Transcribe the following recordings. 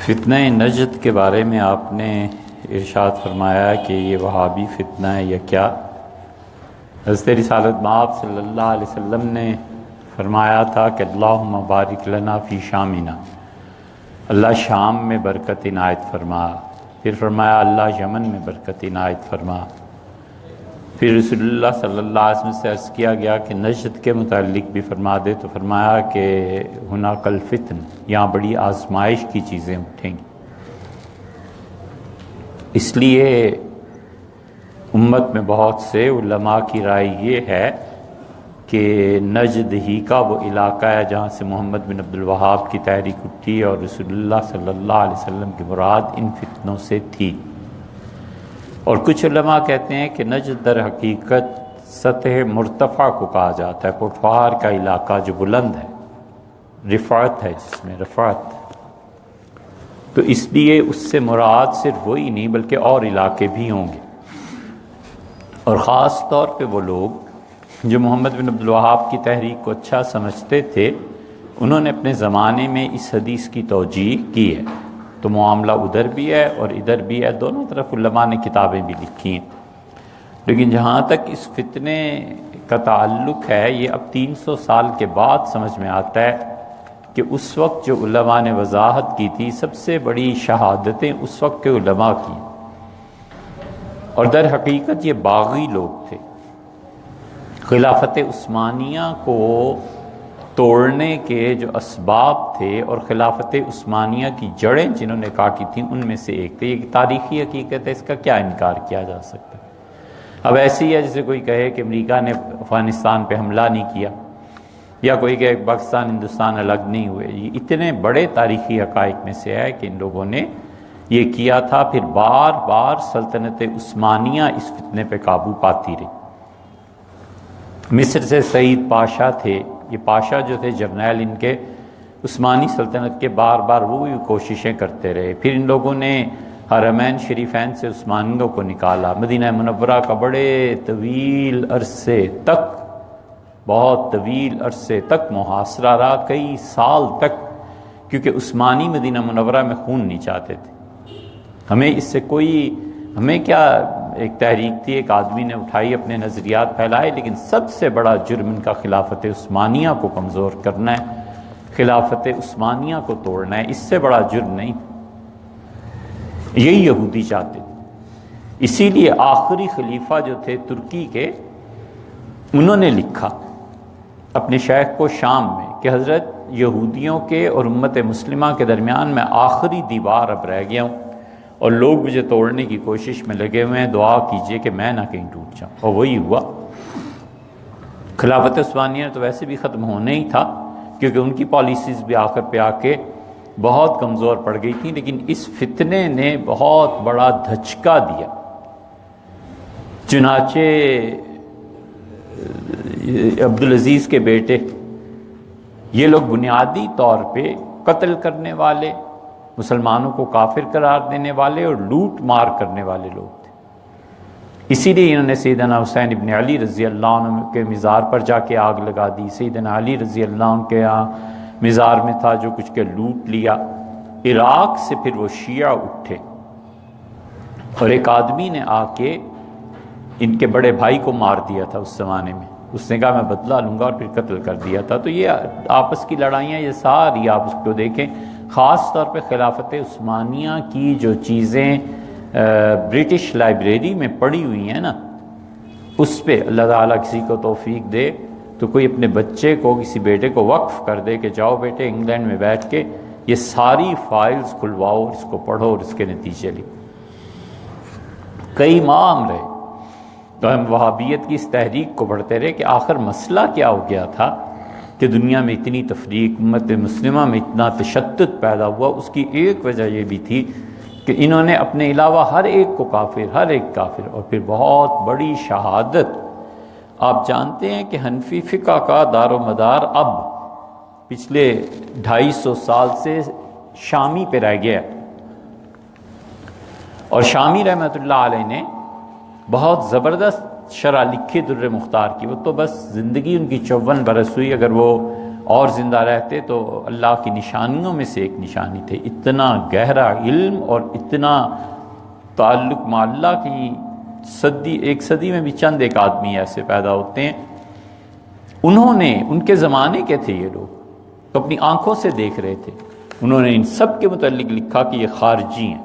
فتنہ نجد کے بارے میں آپ نے ارشاد فرمایا کہ یہ وہابی فتنہ ہے یا کیا؟ حضرت رسالت مآب صلی اللہ علیہ وسلم نے فرمایا تھا کہ اللہم بارک لنا فی شامنا، اللہ شام میں برکت عنایت فرما۔ پھر فرمایا اللہ یمن میں برکت عنایت فرما۔ پھر رسول اللہ صلی اللہ علیہ وسلم سے عرض کیا گیا کہ نجد کے متعلق بھی فرما دے، تو فرمایا کہ ہناک الفتن، یہاں بڑی آزمائش کی چیزیں اٹھیں گی۔ اس لیے امت میں بہت سے علماء کی رائے یہ ہے کہ نجد ہی کا وہ علاقہ ہے جہاں سے محمد بن عبد الوہاب کی تحریک اٹھی، اور رسول اللہ صلی اللہ علیہ وسلم کی مراد ان فتنوں سے تھی۔ اور کچھ علماء کہتے ہیں کہ نجد در حقیقت سطح مرتفع کو کہا جاتا ہے، پٹوار کا علاقہ جو بلند ہے، رفعت ہے جس میں رفعت، تو اس لیے اس سے مراد صرف وہی نہیں بلکہ اور علاقے بھی ہوں گے۔ اور خاص طور پہ وہ لوگ جو محمد بن عبد الوہاب کی تحریک کو اچھا سمجھتے تھے، انہوں نے اپنے زمانے میں اس حدیث کی توجیہ کی ہے، تو معاملہ ادھر بھی ہے اور ادھر بھی ہے، دونوں طرف علماء نے کتابیں بھی لکھی ہیں۔ لیکن جہاں تک اس فتنے کا تعلق ہے، یہ اب 300 سال کے بعد سمجھ میں آتا ہے کہ اس وقت جو علماء نے وضاحت کی تھی، سب سے بڑی شہادتیں اس وقت کے علماء کی، اور در حقیقت یہ باغی لوگ تھے۔ خلافت عثمانیہ کو توڑنے کے جو اسباب تھے اور خلافت عثمانیہ کی جڑیں جنہوں نے کاٹی تھیں، ان میں سے ایک تھے۔ یہ تاریخی حقیقت ہے، اس کا کیا انکار کیا جا سکتا ہے؟ اب ایسی ہے جیسے کوئی کہے کہ امریکہ نے افغانستان پہ حملہ نہیں کیا، یا کوئی کہے کہ پاکستان ہندوستان الگ نہیں ہوئے۔ یہ اتنے بڑے تاریخی حقائق میں سے ہے کہ ان لوگوں نے یہ کیا تھا، پھر بار بار سلطنت عثمانیہ اس فتنے پہ قابو پاتی رہی۔ مصر سے سعید پاشا تھے، یہ پاشا جو تھے جرنیل ان کے، عثمانی سلطنت کے بار بار وہ بھی کوششیں کرتے رہے۔ پھر ان لوگوں نے حرمین شریفین سے عثمانیوں کو نکالا، مدینہ منورہ کا بڑے طویل عرصے تک، بہت طویل عرصے تک محاصرہ رہا، کئی سال تک، کیونکہ عثمانی مدینہ منورہ میں خون نہیں چاہتے تھے۔ ہمیں اس سے ہمیں کیا، ایک تحریک تھی، ایک آدمی نے اٹھائی، اپنے نظریات پھیلائے، لیکن سب سے بڑا جرم ان کا خلافت عثمانیہ کو کمزور کرنا ہے، خلافت عثمانیہ کو توڑنا ہے، اس سے بڑا جرم نہیں۔ یہی یہودی چاہتے تھے۔ اسی لیے آخری خلیفہ جو تھے ترکی کے، انہوں نے لکھا اپنے شیخ کو شام میں کہ حضرت، یہودیوں کے اور امت مسلمہ کے درمیان میں آخری دیوار اب رہ گیا ہوں، اور لوگ مجھے توڑنے کی کوشش میں لگے ہوئے ہیں، دعا کیجئے کہ میں نہ کہیں ٹوٹ جاؤں۔ اور وہی ہوا۔ خلافت عثمانیہ تو ویسے بھی ختم ہونا ہی تھا، کیونکہ ان کی پالیسیز بھی آخر پہ آ کے بہت کمزور پڑ گئی تھیں، لیکن اس فتنے نے بہت بڑا دھچکا دیا۔ چنانچہ عبدالعزیز کے بیٹے، یہ لوگ بنیادی طور پہ قتل کرنے والے، مسلمانوں کو کافر قرار دینے والے اور لوٹ مار کرنے والے لوگ تھے۔ اسی لیے انہوں نے سیدنا حسین ابن علی رضی اللہ عنہ کے مزار پر جا کے آگ لگا دی۔ سیدنا علی رضی اللہ عنہ کے یہاں مزار میں تھا جو کچھ کے لوٹ لیا۔ عراق سے پھر وہ شیعہ اٹھے، اور ایک آدمی نے آ کے ان کے بڑے بھائی کو مار دیا تھا اس زمانے میں۔ اس نے کہا میں بدلہ لوں گا، اور پھر قتل کر دیا تھا۔ تو یہ آپس کی لڑائیاں، یہ ساری آپ اس کو دیکھیں، خاص طور پہ خلافت عثمانیہ کی جو چیزیں برٹش لائبریری میں پڑی ہوئی ہیں نا، اس پہ اللہ تعالیٰ کسی کو توفیق دے تو کوئی اپنے بچے کو، کسی بیٹے کو وقف کر دے کہ جاؤ بیٹے انگلینڈ میں بیٹھ کے یہ ساری فائلز کھلواؤ اور اس کو پڑھو اور اس کے نتیجے لکھو۔ کئی ماہ ہم رہے تو ہم وہابیت کی اس تحریک کو پڑھتے رہے کہ آخر مسئلہ کیا ہو گیا تھا کہ دنیا میں اتنی تفریق، امت مسلمہ میں اتنا تشدد پیدا ہوا۔ اس کی ایک وجہ یہ بھی تھی کہ انہوں نے اپنے علاوہ ہر ایک کو کافر، ہر ایک کافر، اور پھر بہت بڑی شہادت۔ آپ جانتے ہیں کہ حنفی فقہ کا دار و مدار اب پچھلے 250 سال سے شامی پہ رہ گیا، اور شامی رحمۃ اللہ علیہ نے بہت زبردست شرح لکھی در مختار کی۔ وہ تو بس زندگی ان کی 54 برس ہوئی، اگر وہ اور زندہ رہتے تو اللہ کی نشانیوں میں سے ایک نشانی تھے۔ اتنا گہرا علم اور اتنا تعلق مع اللہ کی ایک صدی میں بھی چند ایک آدمی ایسے پیدا ہوتے ہیں۔ انہوں نے، ان کے زمانے کے تھے یہ لوگ، تو اپنی آنکھوں سے دیکھ رہے تھے۔ انہوں نے ان سب کے متعلق لکھا کہ یہ خارجی ہیں۔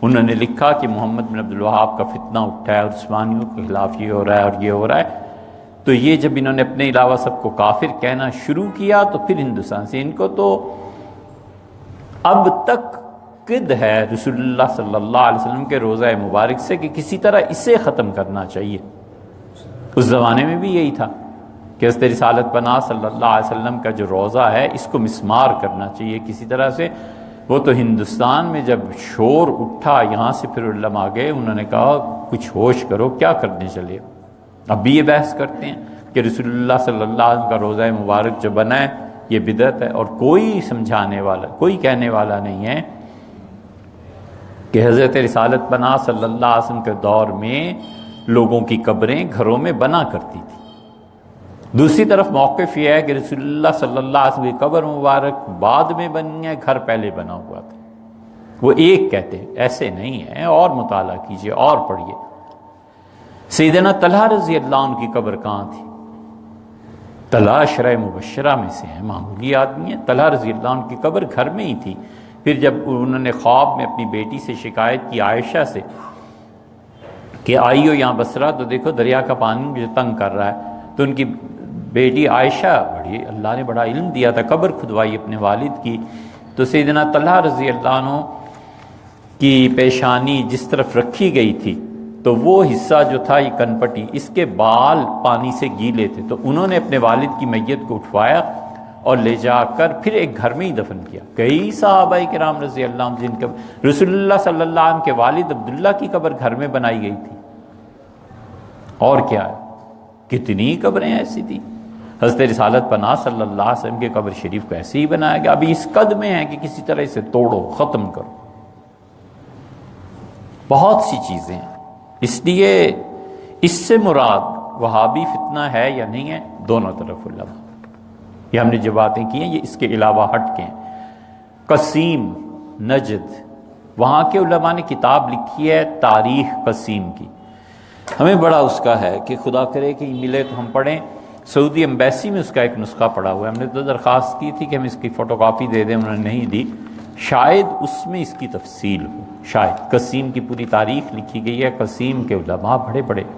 انہوں نے لکھا کہ محمد بن عبد الوہاب کا فتنہ اٹھا ہے اور عثمانیوں کے خلاف یہ ہو رہا ہے اور یہ ہو رہا ہے۔ تو یہ جب انہوں نے اپنے علاوہ سب کو کافر کہنا شروع کیا تو پھر ہندوستان سے ان کو تو اب تک قد ہے رسول اللہ صلی اللہ علیہ وسلم کے روضہ مبارک سے کہ کسی طرح اسے ختم کرنا چاہیے۔ اس زمانے میں بھی یہی تھا کہ حضرت رسالت پناہ صلی اللہ علیہ وسلم کا جو روضہ ہے اس کو مسمار کرنا چاہیے کسی طرح سے۔ وہ تو ہندوستان میں جب شور اٹھا، یہاں سے پھر علماء گئے، انہوں نے کہا کچھ ہوش کرو، کیا کرنے چلے؟ اب بھی یہ بحث کرتے ہیں کہ رسول اللہ صلی اللہ علیہ وسلم کا روضہ مبارک جو بنا ہے یہ بدعت ہے، اور کوئی سمجھانے والا، کوئی کہنے والا نہیں ہے کہ حضرت رسالت پناہ صلی اللہ علیہ وسلم کے دور میں لوگوں کی قبریں گھروں میں بنا کرتی تھی۔ دوسری طرف موقف یہ ہے کہ رسول اللہ صلی اللہ علیہ وسلم کی قبر مبارک بعد میں بنی ہے، گھر پہلے بنا ہوا تھا۔ وہ ایک کہتے ہیں، ایسے نہیں ہے، اور مطالعہ کیجئے اور پڑھیے۔ سیدنا طلحہ رضی اللہ عنہ کی قبر کہاں تھی؟ طلحہ عشرہ مبشرہ میں سے ہیں، معمولی آدمی ہیں۔ طلحہ رضی اللہ عنہ کی قبر گھر میں ہی تھی۔ پھر جب انہوں نے خواب میں اپنی بیٹی سے شکایت کی، عائشہ سے، کہ آئیو یہاں بصرہ تو دیکھو دریا کا پانی مجھے تنگ کر رہا ہے، تو ان کی بیٹی عائشہ، بڑی اللہ نے بڑا علم دیا تھا، قبر کھدوائی اپنے والد کی، تو سیدنا طلحہ رضی اللہ عنہ کی پیشانی جس طرف رکھی گئی تھی تو وہ حصہ جو تھا یہ کنپٹی، اس کے بال پانی سے گیلے تھے، تو انہوں نے اپنے والد کی میت کو اٹھوایا اور لے جا کر پھر ایک گھر میں ہی دفن کیا۔ کئی صحابہ کرام رضی اللہ عنہ جن کا رسول اللہ صلی اللہ علیہ وسلم کے والد عبداللہ کی قبر گھر میں بنائی گئی تھی، اور کیا ہے، کتنی قبریں ایسی تھیں۔ حضرت رسالت پناہ صلی اللہ علیہ وسلم کے قبر شریف کو ایسے ہی بنایا گیا۔ ابھی اس قد میں ہے کہ کسی طرح اسے توڑو، ختم کرو۔ بہت سی چیزیں ہیں، اس لیے اس سے مراد وہابی فتنہ ہے یا نہیں ہے، دونوں طرف علماء، یہ ہم نے جو باتیں کی ہیں یہ اس کے علاوہ ہٹ کے ہیں۔ قسیم نجد، وہاں کے علماء نے کتاب لکھی ہے تاریخ قسیم کی، ہمیں بڑا اس کا ہے کہ خدا کرے کہ ملے تو ہم پڑھیں۔ سعودی ایمبیسی میں اس کا ایک نسخہ پڑا ہوا ہے، ہم نے تو درخواست کی تھی کہ ہم اس کی فوٹو کاپی دے دیں، انہوں نے نہیں دی، شاید اس میں اس کی تفصیل ہو، شاید۔ قسیم کی پوری تاریخ لکھی گئی ہے۔ قسیم کے علماء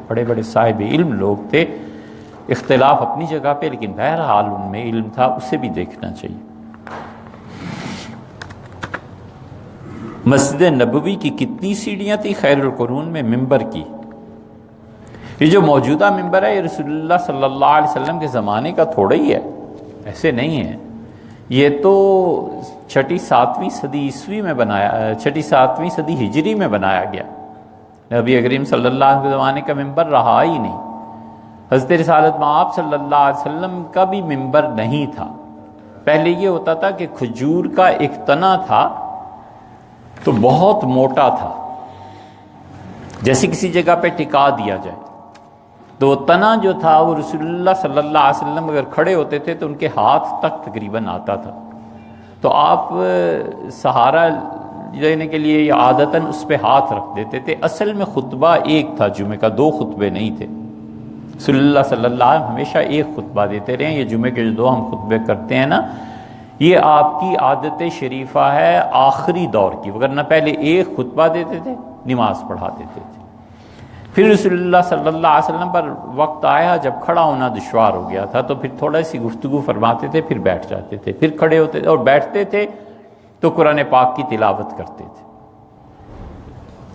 بڑے بڑے صاحب علم لوگ تھے، اختلاف اپنی جگہ پہ، لیکن بہرحال ان میں علم تھا، اسے بھی دیکھنا چاہیے۔ مسجد نبوی کی کتنی سیڑھیاں تھی خیر القرون میں؟ ممبر کی، یہ جو موجودہ ممبر ہے یہ رسول اللہ صلی اللہ علیہ وسلم کے زمانے کا تھوڑا ہی ہے، ایسے نہیں ہے، یہ تو 6-7ویں صدی عیسوی میں بنایا، 6-7ویں صدی ہجری میں بنایا گیا۔ نبی کریم صلی اللہ علیہ وسلم کے زمانے کا ممبر رہا ہی نہیں۔ حضرت رسالت مآب صلی اللہ علیہ وسلم کا بھی ممبر نہیں تھا۔ پہلے یہ ہوتا تھا کہ کھجور کا ایک تنا تھا تو بہت موٹا تھا، جیسے کسی جگہ پہ ٹکا دیا جائے، تو وہ تنا جو تھا وہ رسول اللہ صلی اللہ علیہ وسلم اگر کھڑے ہوتے تھے تو ان کے ہاتھ تک تقریباً آتا تھا، تو آپ سہارا لینے کے لیے یا عادتاً اس پہ ہاتھ رکھ دیتے تھے۔ اصل میں خطبہ ایک تھا جمعے کا، 2 خطبے نہیں تھے۔ رسول اللہ صلی اللہ علیہ وسلم ہمیشہ ایک خطبہ دیتے رہے ہیں۔ یہ جمعے کے جو 2 ہم خطبے کرتے ہیں نا، یہ آپ کی عادت شریفہ ہے آخری دور کی، ورنہ پہلے ایک خطبہ دیتے تھے، نماز پڑھا دیتے تھے۔ پھر رسول اللہ صلی اللہ علیہ وسلم پر وقت آیا جب کھڑا ہونا دشوار ہو گیا تھا، تو پھر تھوڑا سی گفتگو فرماتے تھے، پھر بیٹھ جاتے تھے، پھر کھڑے ہوتے تھے، اور بیٹھتے تھے تو قرآن پاک کی تلاوت کرتے تھے۔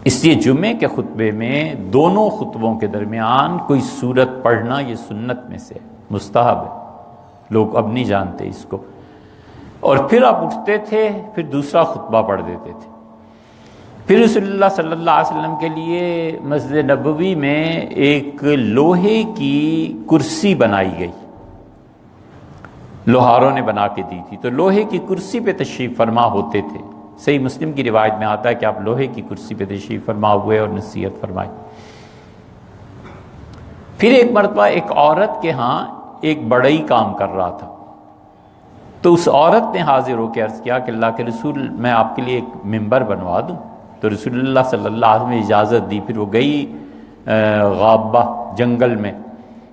اس لیے جمعے کے خطبے میں دونوں خطبوں کے درمیان کوئی سورت پڑھنا یہ سنت میں سے مستحب ہے، لوگ اب نہیں جانتے اس کو۔ اور پھر آپ اٹھتے تھے، پھر دوسرا خطبہ پڑھ دیتے تھے۔ پھر رسول اللہ صلی اللہ علیہ وسلم کے لیے مسجد نبوی میں ایک لوہے کی کرسی بنائی گئی، لوہاروں نے بنا کے دی تھی، تو لوہے کی کرسی پہ تشریف فرما ہوتے تھے۔ صحیح مسلم کی روایت میں آتا ہے کہ آپ لوہے کی کرسی پہ تشریف فرما ہوئے اور نصیحت فرمائی۔ پھر ایک مرتبہ ایک عورت کے ہاں ایک بڑئی کام کر رہا تھا، تو اس عورت نے حاضر ہو کے عرض کیا کہ اللہ کے رسول میں آپ کے لیے ایک ممبر بنوا دوں؟ تو رسول اللہ صلی اللہ علیہ وسلم نے اجازت دی. پھر وہ گئی غابہ جنگل میں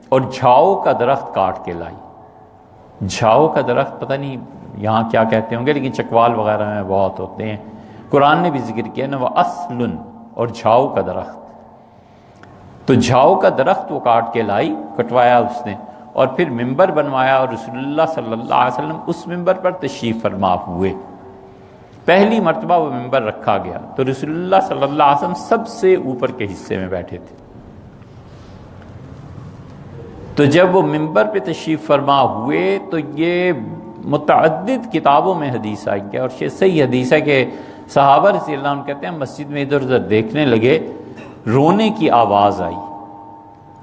اور جھاؤ کا درخت کاٹ کے لائی. جھاؤ کا درخت پتہ نہیں یہاں کیا کہتے ہوں گے، لیکن چکوال وغیرہ میں بہت ہوتے ہیں. قرآن نے بھی ذکر کیا نا، وہ اصل، اور جھاؤ کا درخت. تو جھاؤ کا درخت وہ کاٹ کے لائی، کٹوایا اس نے، اور پھر ممبر بنوایا، اور رسول اللہ صلی اللہ علیہ وسلم اس ممبر پر تشریف فرما ہوئے. پہلی مرتبہ وہ ممبر رکھا گیا تو رسول اللہ صلی اللہ علیہ وسلم سب سے اوپر کے حصے میں بیٹھے تھے. تو جب وہ ممبر پہ تشریف فرما ہوئے تو یہ متعدد کتابوں میں حدیث آئی ہے، اور یہ صحیح حدیث ہے کہ صحابہ رضی اللہ عنہ کہتے ہیں مسجد میں ادھر ادھر دیکھنے لگے، رونے کی آواز آئی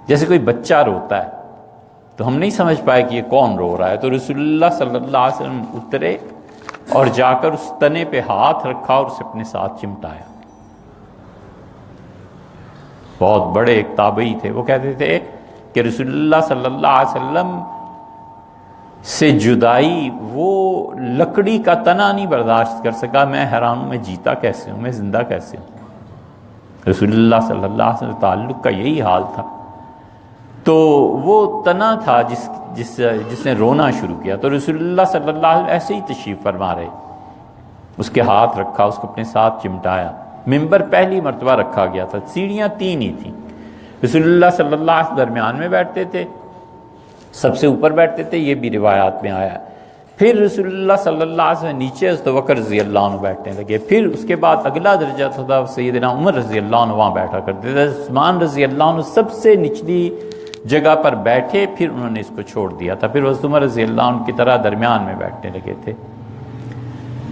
جیسے کوئی بچہ روتا ہے. تو ہم نہیں سمجھ پائے کہ یہ کون رو رہا ہے. تو رسول اللہ صلی اللہ علیہ وسلم اترے اور جا کر اس تنے پہ ہاتھ رکھا اور اسے اپنے ساتھ چمٹایا. بہت بڑے ایک تابعی تھے، وہ کہتے تھے کہ رسول اللہ صلی اللہ علیہ وسلم سے جدائی وہ لکڑی کا تنا نہیں برداشت کر سکا. میں حیران ہوں، میں جیتا کیسے ہوں، میں زندہ کیسے ہوں. رسول اللہ صلی اللہ علیہ وسلم تعلق کا یہی حال تھا. تو وہ تنا تھا جس نے رونا شروع کیا. تو رسول اللہ صلی اللہ علیہ وسلم ایسے ہی تشریف فرما رہے، اس کے ہاتھ رکھا، اس کو اپنے ساتھ چمٹایا. ممبر پہلی مرتبہ رکھا گیا تھا، سیڑھیاں 3 ہی تھیں. رسول اللہ صلی اللہ علیہ وسلم درمیان میں بیٹھتے تھے، سب سے اوپر بیٹھتے تھے، یہ بھی روایات میں آیا ہے. پھر رسول اللہ صلی اللہ علیہ وسلم نیچے حضرت بکر رضی اللہ عنہ بیٹھنے لگے. پھر اس کے بعد اگلا درجہ تھا سیدنا عمر رضی اللہ عنہ وہاں بیٹھا کرتے تھے. عثمان رضی اللہ عنہ سب سے نچلی جگہ پر بیٹھے، پھر انہوں نے اس کو چھوڑ دیا تھا. پھر حضرت عمر رضی اللہ عنہ کی طرح درمیان میں بیٹھنے لگے تھے.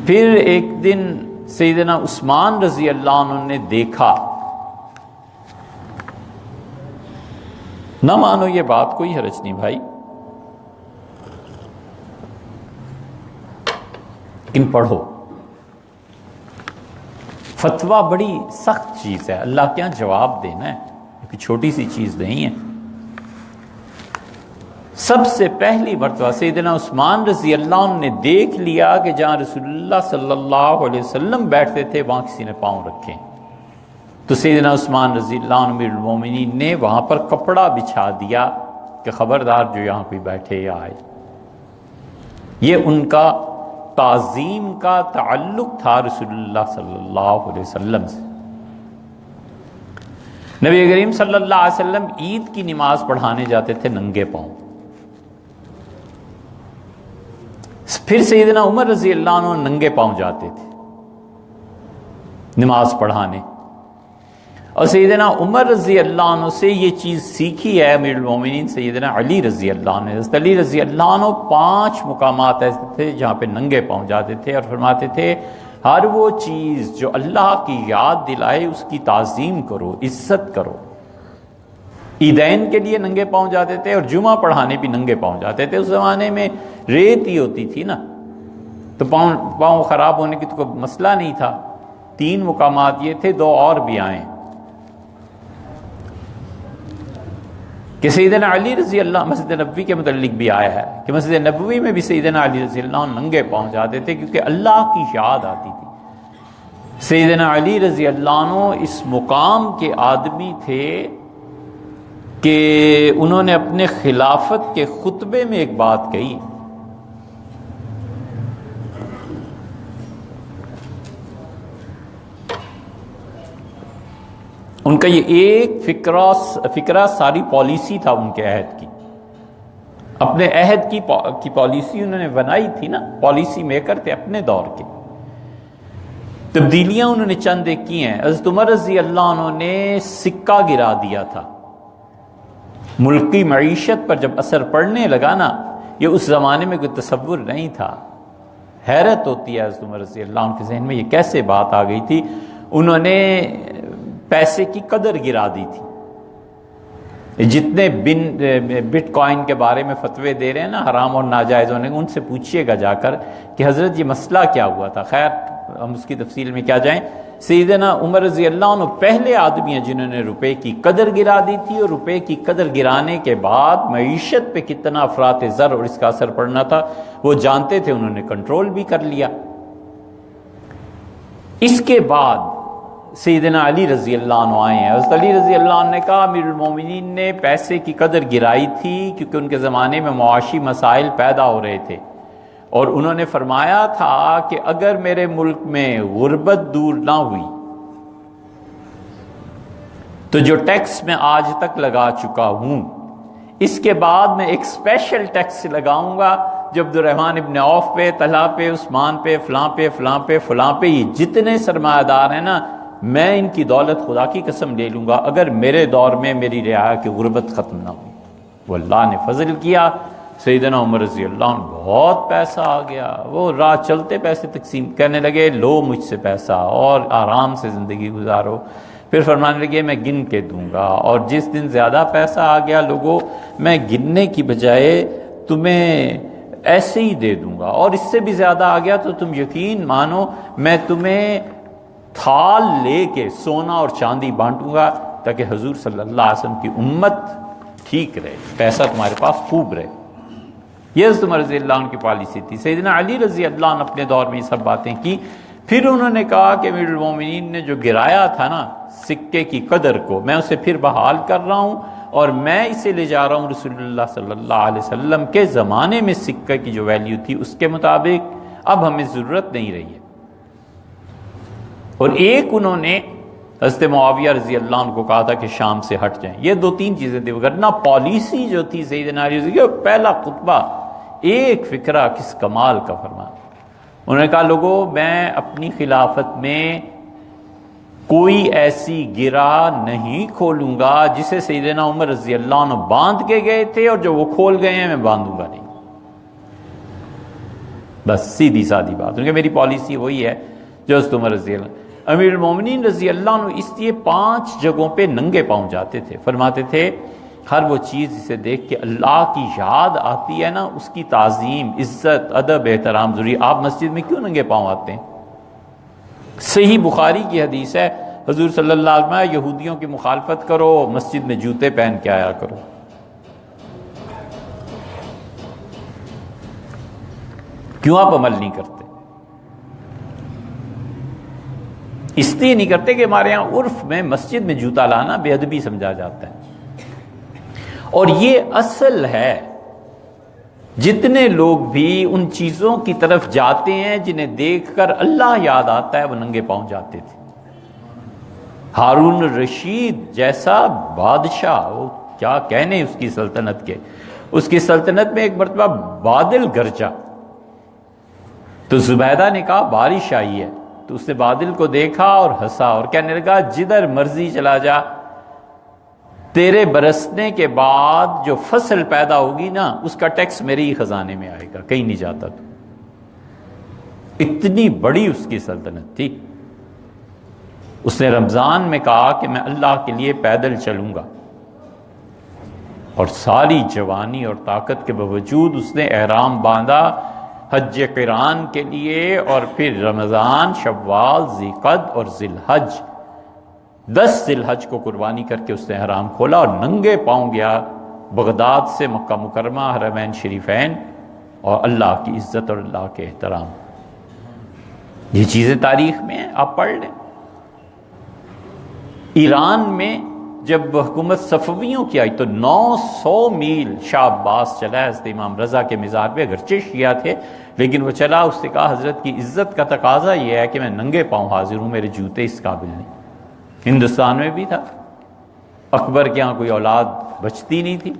پھر ایک دن سیدنا عثمان رضی اللہ عنہ نے دیکھا، نہ مانو یہ بات، کوئی حرج نہیں بھائی، لیکن پڑھو. فتویٰ بڑی سخت چیز ہے، اللہ کے یہاں جواب دینا ہے، کوئی چھوٹی سی چیز نہیں ہے. سب سے پہلی مرتبہ سیدنا عثمان رضی اللہ عنہ نے دیکھ لیا کہ جہاں رسول اللہ صلی اللہ علیہ وسلم بیٹھتے تھے وہاں کسی نے پاؤں رکھے. تو سیدنا عثمان رضی اللہ عنہ امیر المومنین نے وہاں پر کپڑا بچھا دیا کہ خبردار جو یہاں کوئی بیٹھے یا آئے. یہ ان کا تعظیم کا تعلق تھا رسول اللہ صلی اللہ علیہ وسلم سے. نبی کریم صلی اللہ علیہ وسلم عید کی نماز پڑھانے جاتے تھے ننگے پاؤں. پھر سیدنا عمر رضی اللہ عنہ ننگے پاؤں جاتے تھے نماز پڑھانے، اور سیدنا عمر رضی اللہ عنہ سے یہ چیز سیکھی ہے امیر المومنین سیدنا علی رضی اللہ عنہ. حضرت علی رضی اللہ عنہ 5 مقامات ایسے تھے جہاں پہ ننگے پاؤں جاتے تھے اور فرماتے تھے ہر وہ چیز جو اللہ کی یاد دلائے اس کی تعظیم کرو، عزت کرو. عیدین کے لیے ننگے پاؤں جاتے تھے اور جمعہ پڑھانے بھی ننگے پاؤں جاتے تھے. اس زمانے میں ریت ہی ہوتی تھی نا، تو پاؤں خراب ہونے کی تو کوئی مسئلہ نہیں تھا. 3 مقامات یہ تھے، 2 اور بھی آئیں کہ سیدنا علی رضی اللہ مسجد نبوی کے متعلق بھی آیا ہے کہ مسجد نبوی میں بھی سیدنا علی رضی اللہ عنہ ننگے پاؤں جاتے تھے کیونکہ اللہ کی یاد آتی تھی. سیدنا علی رضی اللہ عنہ اس مقام کے آدمی تھے کہ انہوں نے اپنے خلافت کے خطبے میں ایک بات کہی. ان کا یہ ایک فکرہ ساری پالیسی تھا ان کے عہد کی. اپنے عہد کی پالیسی انہوں نے بنائی تھی نا، پالیسی میکر تھے اپنے دور کے. تبدیلیاں انہوں نے چند ایک کی ہیں. حضرت عمر رضی اللہ عنہ نے سکہ گرا دیا تھا. ملکی معیشت پر جب اثر پڑنے لگا نا، یہ اس زمانے میں کوئی تصور نہیں تھا. حیرت ہوتی ہے حضرت عمر رضی اللہ عنہ کے ذہن میں یہ کیسے بات آ گئی تھی. انہوں نے پیسے کی قدر گرا دی تھی. جتنے بٹ کوائن کے بارے میں فتوے دے رہے ہیں نا حرام اور ناجائز ہونے، ان سے پوچھیے گا جا کر کہ حضرت یہ مسئلہ کیا ہوا تھا. خیر ہم اس کی تفصیل میں کیا جائیں، سیدنا عمر رضی اللہ عنہ پہلے آدمی ہیں جنہوں نے روپے کی قدر گرا دی تھی، اور روپے کی قدر گرانے کے بعد معیشت پہ کتنا افراط زر اور اس کا اثر پڑنا تھا وہ جانتے تھے، انہوں نے کنٹرول بھی کر لیا۔ اس کے بعد سیدنا علی رضی اللہ عنہ آئے ہیں۔ حضرت علی رضی اللہ عنہ نے کہا امیر المومنین نے پیسے کی قدر گرائی تھی کیونکہ ان کے زمانے میں معاشی مسائل پیدا ہو رہے تھے، اور انہوں نے فرمایا تھا کہ اگر میرے ملک میں غربت دور نہ ہوئی تو جو ٹیکس میں آج تک لگا چکا ہوں اس کے بعد میں ایک اسپیشل ٹیکس لگاؤں گا جو عبد الرحمن ابن عوف پہ، طلحہ پہ، عثمان پہ، فلاں پہ، فلاں پہ، فلاں پہ، یہ جتنے سرمایہ دار ہیں نا، میں ان کی دولت خدا کی قسم لے لوں گا اگر میرے دور میں میری رعایا کی غربت ختم نہ ہوئی۔ وہ اللہ نے فضل کیا، سیدنا عمر رضی اللہ عنہ بہت پیسہ آ گیا، وہ راہ چلتے پیسے تقسیم کرنے لگے، لو مجھ سے پیسہ اور آرام سے زندگی گزارو۔ پھر فرمانے لگے میں گن کے دوں گا، اور جس دن زیادہ پیسہ آ گیا لوگوں میں گننے کی بجائے تمہیں ایسے ہی دے دوں گا، اور اس سے بھی زیادہ آ گیا تو تم یقین مانو میں تمہیں تھال لے کے سونا اور چاندی بانٹوں گا تاکہ حضور صلی اللہ علیہ وسلم کی امت ٹھیک رہے، پیسہ تمہارے پاس خوب رہے۔ یہ حضرت عمر رضی اللہ عنہ کی پالیسی تھی۔ سیدنا علی رضی اللہ عنہ اپنے دور میں یہ سب باتیں کی۔ پھر انہوں نے کہا کہ امیر المومنین نے جو گرایا تھا نا سکے کی قدر کو، میں اسے پھر بحال کر رہا ہوں، اور میں اسے لے جا رہا ہوں رسول اللہ صلی اللہ علیہ وسلم کے زمانے میں سکے کی جو ویلیو تھی اس کے مطابق، اب ہمیں ضرورت نہیں رہی ہے۔ اور ایک انہوں نے حضرت معاویہ رضی اللہ عنہ کو کہا تھا کہ شام سے ہٹ جائیں۔ یہ دو تین چیزیں تھیں، ورنہ پالیسی جو تھی سیدنا علی رضی اللہ عنہ، پہلا خطبہ ایک فکرہ کس کمال کا فرمایا۔ انہوں نے کہا لوگوں میں اپنی خلافت میں کوئی ایسی گرہ نہیں کھولوں گا جسے سیدنا عمر رضی اللہ عنہ باندھ کے گئے تھے اور جو وہ کھول گئے ہیں میں باندھوں گا نہیں۔ بس سیدھی سادی بات، ان کہ میری پالیسی وہی ہے جو حضرت عمر رضی اللہ عنہ۔ امیر المومنین رضی اللہ عنہ اس لیے 5 جگہوں پہ ننگے پاؤں جاتے تھے، فرماتے تھے ہر وہ چیز جسے دیکھ کے اللہ کی یاد آتی ہے نا اس کی تعظیم، عزت، ادب، احترام ضروری۔ آپ مسجد میں کیوں ننگے پاؤں آتے ہیں؟ صحیح بخاری کی حدیث ہے، حضور صلی اللہ علیہ وسلم یہودیوں کی مخالفت کرو، مسجد میں جوتے پہن کے آیا کرو۔ کیوں آپ عمل نہیں کرتے؟ اس لیے نہیں کرتے کہ ہمارے ہاں عرف میں مسجد میں جوتا لانا بے ادبی سمجھا جاتا ہے، اور یہ اصل ہے۔ جتنے لوگ بھی ان چیزوں کی طرف جاتے ہیں جنہیں دیکھ کر اللہ یاد آتا ہے وہ ننگے پاؤں جاتے تھے۔ ہارون الرشید جیسا بادشاہ، وہ کیا کہنے اس کی سلطنت کے، اس کی سلطنت میں ایک مرتبہ بادل گرجا تو زبیدہ نے کہا بارش آئی ہے، تو اس نے بادل کو دیکھا اور ہنسا اور کہنے لگا جدھر مرضی چلا جا، تیرے برسنے کے بعد جو فصل پیدا ہوگی نا اس کا ٹیکس میرے ہی خزانے میں آئے گا، کہیں نہیں جاتا تو۔ اتنی بڑی اس کی سلطنت تھی۔ اس نے رمضان میں کہا کہ میں اللہ کے لیے پیدل چلوں گا، اور ساری جوانی اور طاقت کے باوجود اس نے احرام باندھا حج قران کے لیے، اور پھر رمضان، شوال، ذیقعد اور ذی الحج، 10 ذی الحج کو قربانی کر کے اس نے احرام کھولا اور ننگے پاؤں گیا بغداد سے مکہ مکرمہ، حرمین شریفین، اور اللہ کی عزت اور اللہ کے احترام۔ یہ چیزیں تاریخ میں ہیں، آپ پڑھ لیں۔ ایران میں جب حکومت صفویوں کی آئی تو 900 میل شاہ عباس چلا ہے حضرت امام رضا کے مزار پہ، اگرچہ شیعہ تھے لیکن وہ چلا۔ اس نے کہا حضرت کی عزت کا تقاضا یہ ہے کہ میں ننگے پاؤں حاضر ہوں، میرے جوتے اس قابل نہیں۔ ہندوستان میں بھی تھا، اکبر کے ہاں کوئی اولاد بچتی نہیں تھی،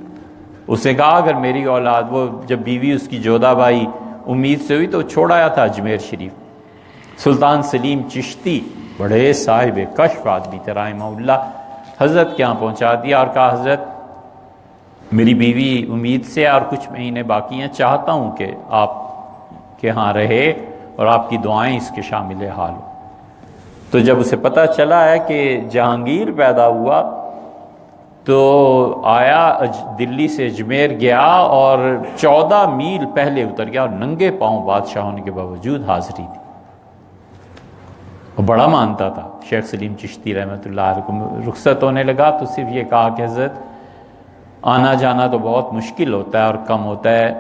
اس نے کہا اگر میری اولاد، وہ جب بیوی اس کی جودہ بائی امید سے ہوئی تو چھوڑ آیا تھا اجمیر شریف۔ سلطان سلیم چشتی بڑے صاحب کشف آدمی تھے رحمہ اللہ، حضرت کے ہاں پہنچا دیا اور کہا حضرت میری بیوی امید سے اور کچھ مہینے باقی ہیں، چاہتا ہوں کہ آپ کے ہاں رہے اور آپ کی دعائیں اس کے شامل حال ہو۔ تو جب اسے پتہ چلا ہے کہ جہانگیر پیدا ہوا تو آیا، دلی سے اجمیر گیا اور 14 میل پہلے اتر گیا اور ننگے پاؤں بادشاہ ہونے کے باوجود حاضری دی۔ وہ بڑا مانتا تھا شیخ سلیم چشتی رحمۃ اللہ علیہ کو۔ رخصت ہونے لگا تو صرف یہ کہا کہ حضرت آنا جانا تو بہت مشکل ہوتا ہے اور کم ہوتا ہے،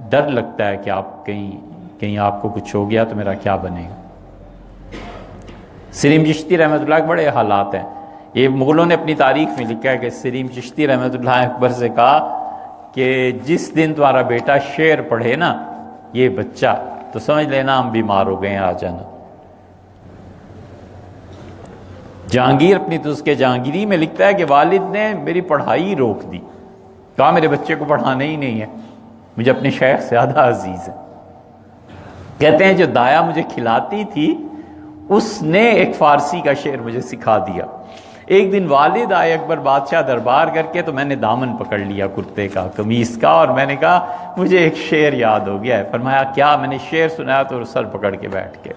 ڈر لگتا ہے کہ آپ کہیں آپ کو کچھ ہو گیا تو میرا کیا بنے گا۔ سلیم چشتی رحمۃ اللہ کے بڑے حالات ہیں، یہ مغلوں نے اپنی تاریخ میں لکھا ہے کہ سلیم چشتی رحمۃ اللہ اکبر سے کہا کہ جس دن تمہارا بیٹا شعر پڑھے نا یہ بچہ تو سمجھ لینا ہم بیمار ہو گئے ہیں، آ جانا۔ جہانگیر اپنی اس کے جہانگیری میں لکھتا ہے کہ والد نے میری پڑھائی روک دی، کہا میرے بچے کو پڑھانا ہی نہیں ہے، مجھے اپنے شیخ سے زیادہ عزیز ہے۔ کہتے ہیں جو دایا مجھے کھلاتی تھی اس نے ایک فارسی کا شعر مجھے سکھا دیا۔ ایک دن والد آئے اکبر بادشاہ دربار کر کے تو میں نے دامن پکڑ لیا کرتے کا قمیص کا اور میں نے کہا مجھے ایک شعر یاد ہو گیا ہے۔ فرمایا کیا؟ میں نے شعر سنایا تو سر پکڑ کے بیٹھ کے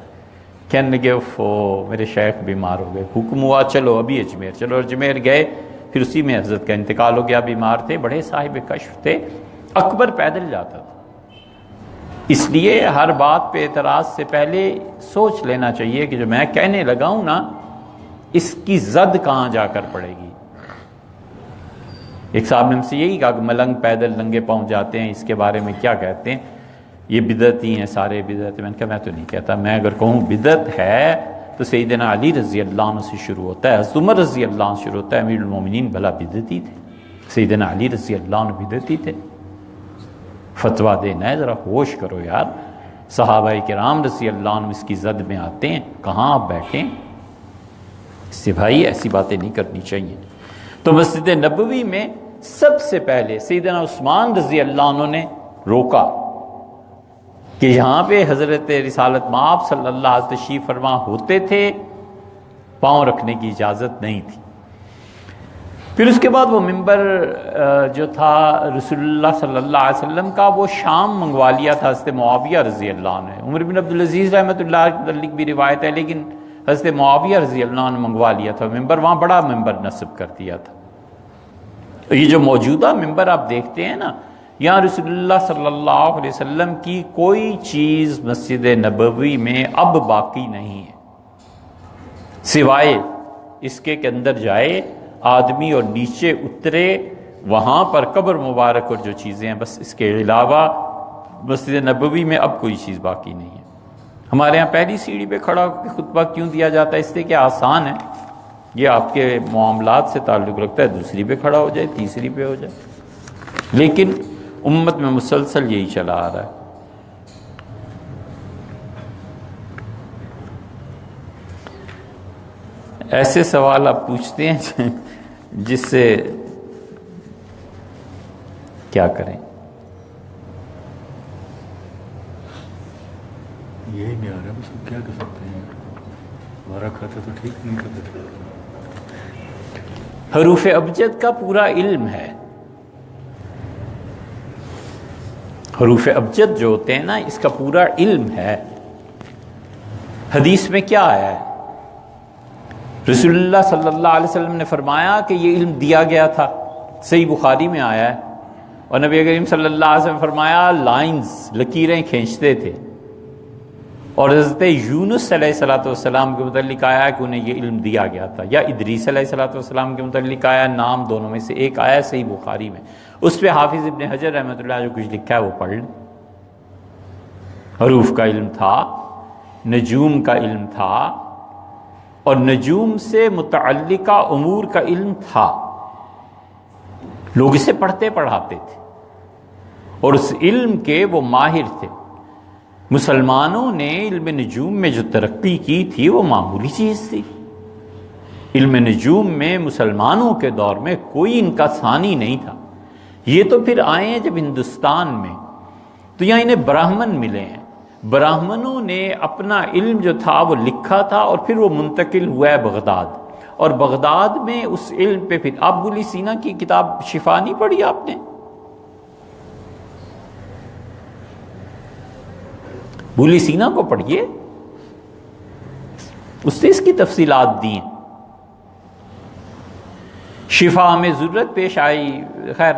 کہنے لگے اوفو میرے شیخ بیمار ہو گئے۔ حکم ہوا چلو ابھی اجمیر چلو، اجمیر گئے، پھر اسی میں حضرت کا انتقال ہو گیا۔ بیمار تھے، بڑے صاحب کشف تھے، اکبر پیدل جاتا تھا، اس لیے ہر بات پہ اعتراض سے پہلے سوچ لینا چاہیے کہ جو میں کہنے لگا ہوں نا اس کی زد کہاں جا کر پڑے گی۔ ایک صاحب نے ہم سے یہی کہا کہ ملنگ پیدل ننگے پاؤں جاتے ہیں، اس کے بارے میں کیا کہتے ہیں؟ یہ بدعت ہی ہیں، سارے بدعت۔ میں نے کہا میں تو نہیں کہتا، میں اگر کہوں بدعت ہے تو سیدنا علی رضی اللہ عنہ سے شروع ہوتا ہے، حضرت عمر رضی اللہ عنہ سے شروع ہوتا ہے، امیر المومنین بھلا بدعتی تھے، سیدنا علی رضی اللہ عنہ بدعتی تھے۔ فتویٰ دینا ہے، ذرا ہوش کرو یار، صحابہ کرام رضی اللہ عنہ اس کی زد میں آتے ہیں، کہاں آپ بیٹھیں؟ اس سے بھائی ایسی باتیں نہیں کرنی چاہیے۔ تو مسجد نبوی میں سب سے پہلے سیدنا عثمان رضی اللہ عنہ نے روکا کہ یہاں پہ حضرت رسالت مآب صلی اللہ علیہ وسلم تشریف فرما ہوتے تھے، پاؤں رکھنے کی اجازت نہیں تھی۔ پھر اس کے بعد وہ ممبر جو تھا رسول اللہ صلی اللہ علیہ وسلم کا وہ شام منگوا لیا تھا حضرت معاویہ رضی اللہ عنہ۔ عمر بن عبدالعزیز رحمۃ اللہ کے متعلق بھی روایت ہے، لیکن حضرت معاویہ رضی اللہ عنہ منگوا لیا تھا ممبر، وہاں بڑا ممبر نصب کر دیا تھا۔ یہ جو موجودہ ممبر آپ دیکھتے ہیں نا، یہاں رسول اللہ صلی اللہ علیہ وسلم کی کوئی چیز مسجد نبوی میں اب باقی نہیں ہے، سوائے اس کے اندر جائے آدمی اور نیچے اترے، وہاں پر قبر مبارک اور جو چیزیں ہیں، بس اس کے علاوہ مسجد نبوی میں اب کوئی چیز باقی نہیں ہے۔ ہمارے ہاں پہلی سیڑھی پہ کھڑا ہو کے خطبہ کیوں دیا جاتا ہے؟ اس لیے کہ آسان ہے، یہ آپ کے معاملات سے تعلق رکھتا ہے، دوسری پہ کھڑا ہو جائے، تیسری پہ ہو جائے، لیکن امت میں مسلسل یہی چلا آ رہا ہے۔ ایسے سوال آپ پوچھتے ہیں جس سے کیا کریں؟ یہی نہیں آ رہا، بس کیا کر سکتے ہیں، ہمارا کھاتا تو ٹھیک نہیں کرتے۔ حروف ابجد کا پورا علم ہے، حروف ابجد جو ہوتے ہیں نا اس کا پورا علم ہے۔ حدیث میں کیا آیا ہے؟ رسول اللہ صلی اللہ علیہ وسلم نے فرمایا کہ یہ علم دیا گیا تھا، صحیح بخاری میں آیا ہے، اور نبی کریم صلی اللہ علیہ وسلم فرمایا لائنز لکیریں کھینچتے تھے، اور حضرت یونس علیہ السلام کے متعلق آیا کہ انہیں یہ علم دیا گیا تھا، یا ادریس علیہ السلام کے متعلق آیا، نام دونوں میں سے ایک آیا صحیح بخاری میں۔ اس پہ حافظ ابن حجر رحمۃ اللہ جو کچھ لکھا ہے وہ پڑھ لیں۔ حروف کا علم تھا، نجوم کا علم تھا، اور نجوم سے متعلقہ امور کا علم تھا، لوگ اسے پڑھتے پڑھاتے تھے اور اس علم کے وہ ماہر تھے۔ مسلمانوں نے علم نجوم میں جو ترقی کی تھی وہ معمولی چیز تھی۔ علم نجوم میں مسلمانوں کے دور میں کوئی ان کا ثانی نہیں تھا۔ یہ تو پھر آئے ہیں جب ہندوستان میں، تو یہاں انہیں براہمن ملے ہیں، براہمنوں نے اپنا علم جو تھا وہ لکھا تھا اور پھر وہ منتقل ہوا ہے بغداد، اور بغداد میں اس علم پہ پھر آپ بولی سینا کی کتاب شفا نہیں پڑھی آپ نے؟ بولی سینا کو پڑھیے، اس نے اس کی تفصیلات دی ہیں۔ شفا میں ضرورت پیش آئی، خیر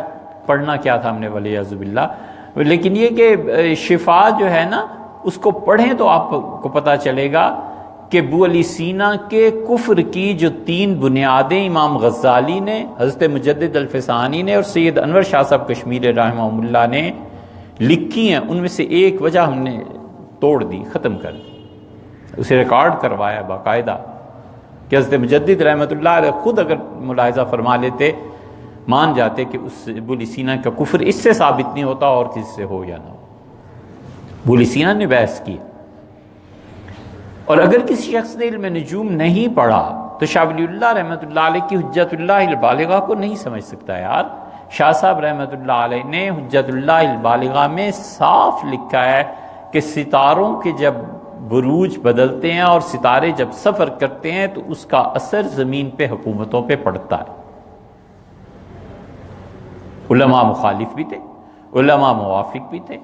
پڑھنا کیا تھا ہم نے ولیعذ باللہ، لیکن یہ کہ شفا جو ہے نا اس کو پڑھیں تو آپ کو پتہ چلے گا کہ ابو علی سینا کے کفر کی جو 3 بنیادیں امام غزالی نے، حضرت مجدد الفسانی نے اور سید انور شاہ صاحب کشمیری رحمہ اللہ نے لکھی ہیں، ان میں سے ایک وجہ ہم نے توڑ دی، ختم کر دی، اسے ریکارڈ کروایا باقاعدہ کہ حضرت مجدد رحمۃ اللہ علیہ خود اگر ملاحظہ فرما لیتے مان جاتے کہ اس ابو علی سینا کا کفر اس سے ثابت نہیں ہوتا اور کسی سے ہو یا نہ ہو۔ ابو علی سینا نے بحث کی، اور اگر کسی شخص نے علم نجوم نہیں پڑھا تو شاہ ولی اللہ رحمۃ اللہ علیہ کی حجت اللہ البالغہ کو نہیں سمجھ سکتا یار۔ شاہ صاحب رحمۃ اللہ علیہ نے حجت اللہ البالغہ میں صاف لکھا ہے کہ ستاروں کے جب بروج بدلتے ہیں اور ستارے جب سفر کرتے ہیں تو اس کا اثر زمین پہ حکومتوں پہ پڑتا ہے۔ علماء مخالف بھی تھے، علماء موافق بھی تھے،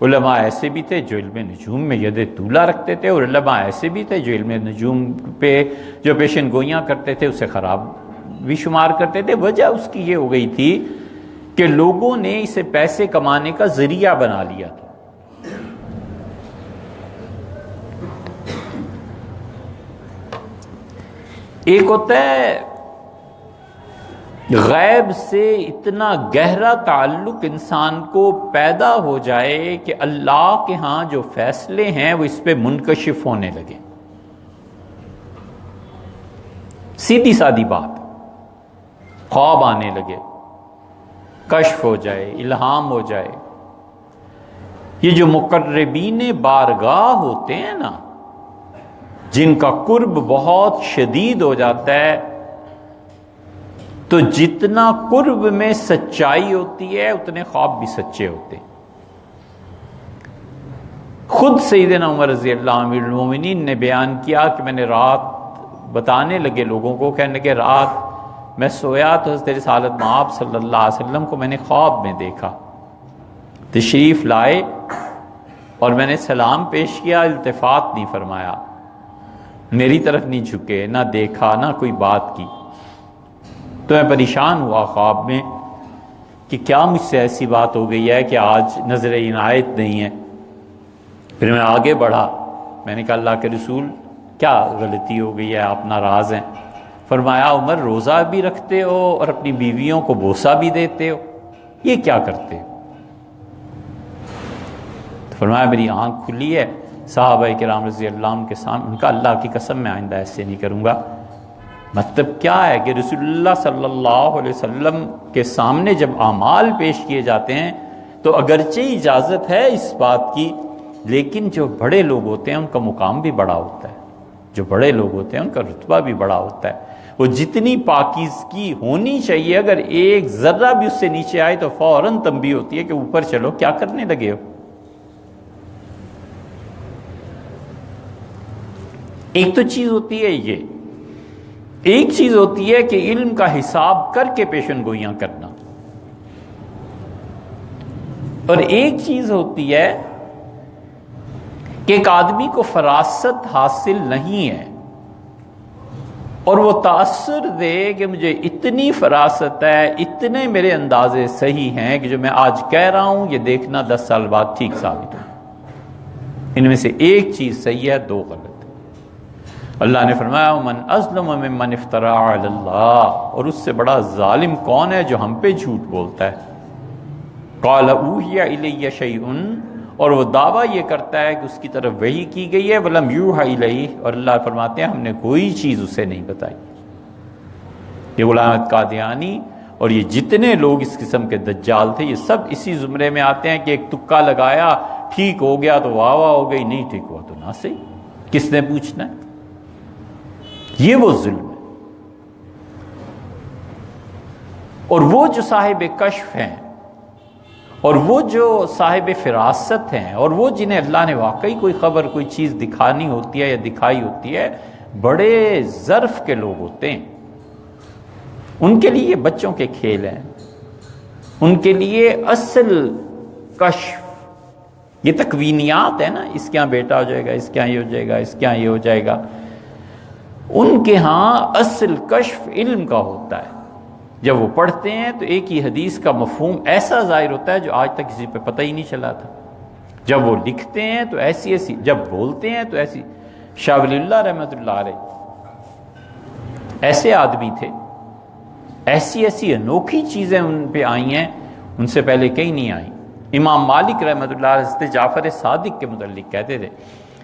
علماء ایسے بھی تھے جو علم نجوم میں ید طولہ رکھتے تھے، اور علماء ایسے بھی تھے جو علم نجوم پہ جو پیشن گوئیاں کرتے تھے اسے خراب بھی شمار کرتے تھے۔ وجہ اس کی یہ ہو گئی تھی کہ لوگوں نے اسے پیسے کمانے کا ذریعہ بنا لیا تھا۔ ایک ہوتا ہے غیب سے اتنا گہرا تعلق انسان کو پیدا ہو جائے کہ اللہ کے ہاں جو فیصلے ہیں وہ اس پہ منکشف ہونے لگے۔ سیدھی سادی بات، خواب آنے لگے، کشف ہو جائے، الہام ہو جائے۔ یہ جو مقربین بارگاہ ہوتے ہیں نا، جن کا قرب بہت شدید ہو جاتا ہے، تو جتنا قرب میں سچائی ہوتی ہے اتنے خواب بھی سچے ہوتے ہیں۔ خود سیدنا عمر رضی اللہ عنہ امیر المومنین نے بیان کیا کہ میں نے رات بتانے لگے لوگوں کو، کہنے لگے رات میں سویا تو حضرت رسالت مآب صلی اللہ علیہ وسلم کو میں نے خواب میں دیکھا، تشریف لائے اور میں نے سلام پیش کیا، التفات نہیں فرمایا، میری طرف نہیں جھکے، نہ دیکھا، نہ کوئی بات کی۔ تو میں پریشان ہوا خواب میں کہ کیا مجھ سے ایسی بات ہو گئی ہے کہ آج نظر عنایت نہیں ہے۔ پھر میں آگے بڑھا، میں نے کہا اللہ کے رسول کیا غلطی ہو گئی ہے، آپ ناراض ہیں؟ فرمایا عمر روزہ بھی رکھتے ہو اور اپنی بیویوں کو بوسہ بھی دیتے ہو، یہ کیا کرتے ہو؟ تو فرمایا میری آنکھ کھلی ہے، صحابہ کرام رضی اللہ عنہ کے سامنے، ان کا اللہ کی قسم میں آئندہ ایسے نہیں کروں گا۔ مطلب کیا ہے کہ رسول اللہ صلی اللہ علیہ وسلم کے سامنے جب اعمال پیش کیے جاتے ہیں تو اگرچہ اجازت ہے اس بات کی، لیکن جو بڑے لوگ ہوتے ہیں ان کا مقام بھی بڑا ہوتا ہے، جو بڑے لوگ ہوتے ہیں ان کا رتبہ بھی بڑا ہوتا ہے۔ وہ جتنی پاکیزگی ہونی چاہیے اگر ایک ذرہ بھی اس سے نیچے آئے تو فوراً تنبیہ ہوتی ہے کہ اوپر چلو، کیا کرنے لگے ہو۔ ایک تو چیز ہوتی ہے یہ، ایک چیز ہوتی ہے کہ علم کا حساب کر کے پیشن گوئیاں کرنا، اور ایک چیز ہوتی ہے کہ ایک آدمی کو فراست حاصل نہیں ہے اور وہ تاثر دے کہ مجھے اتنی فراست ہے، اتنے میرے اندازے صحیح ہیں کہ جو میں آج کہہ رہا ہوں یہ دیکھنا 10 سال بعد ٹھیک ثابت ہو۔ ان میں سے ایک چیز صحیح ہے، 2 غلط۔ اللہ نے فرمایا من اظلم ممن افترى علی اللہ، اور اس سے بڑا ظالم کون ہے جو ہم پہ جھوٹ بولتا ہے۔ قال اوحی الی شیء، اور وہ دعویٰ یہ کرتا ہے کہ اس کی طرف وحی کی گئی ہے، ولم یوحى الیہ، اور اللہ فرماتے ہیں ہم نے کوئی چیز اسے نہیں بتائی۔ یہ غلام احمد قادیانی اور یہ جتنے لوگ اس قسم کے دجال تھے یہ سب اسی زمرے میں آتے ہیں کہ ایک تکا لگایا، ٹھیک ہو گیا تو واہ واہ ہو گئی، نہیں ٹھیک ہوا تو نہ صحیح، کس نے پوچھنا ہے؟ یہ وہ ظلم ہے۔ اور وہ جو صاحب کشف ہیں اور وہ جو صاحب فراست ہیں اور وہ جنہیں اللہ نے واقعی کوئی خبر کوئی چیز دکھانی ہوتی ہے یا دکھائی ہوتی ہے، بڑے ظرف کے لوگ ہوتے ہیں، ان کے لیے بچوں کے کھیل ہیں، ان کے لیے اصل کشف یہ تکوینیات ہے نا، اس کے ہاں بیٹا ہو جائے گا، اس کے ہاں یہ ہو جائے گا، اس کے ہاں یہ ہو جائے گا، ان کے ہاں اصل کشف علم کا ہوتا ہے۔ جب وہ پڑھتے ہیں تو ایک ہی حدیث کا مفہوم ایسا ظاہر ہوتا ہے جو آج تک کسی پہ پتہ ہی نہیں چلا تھا۔ جب وہ لکھتے ہیں تو ایسی جب بولتے ہیں تو ایسی شاہ ولی اللہ رحمۃ اللہ علیہ ایسے آدمی تھے، ایسی ایسی انوکھی چیزیں ان پہ آئی ہیں، ان سے پہلے کہیں نہیں آئیں۔ امام مالک رحمۃ اللہ علیہ حضرت جعفر صادق کے متعلق کہتے تھے،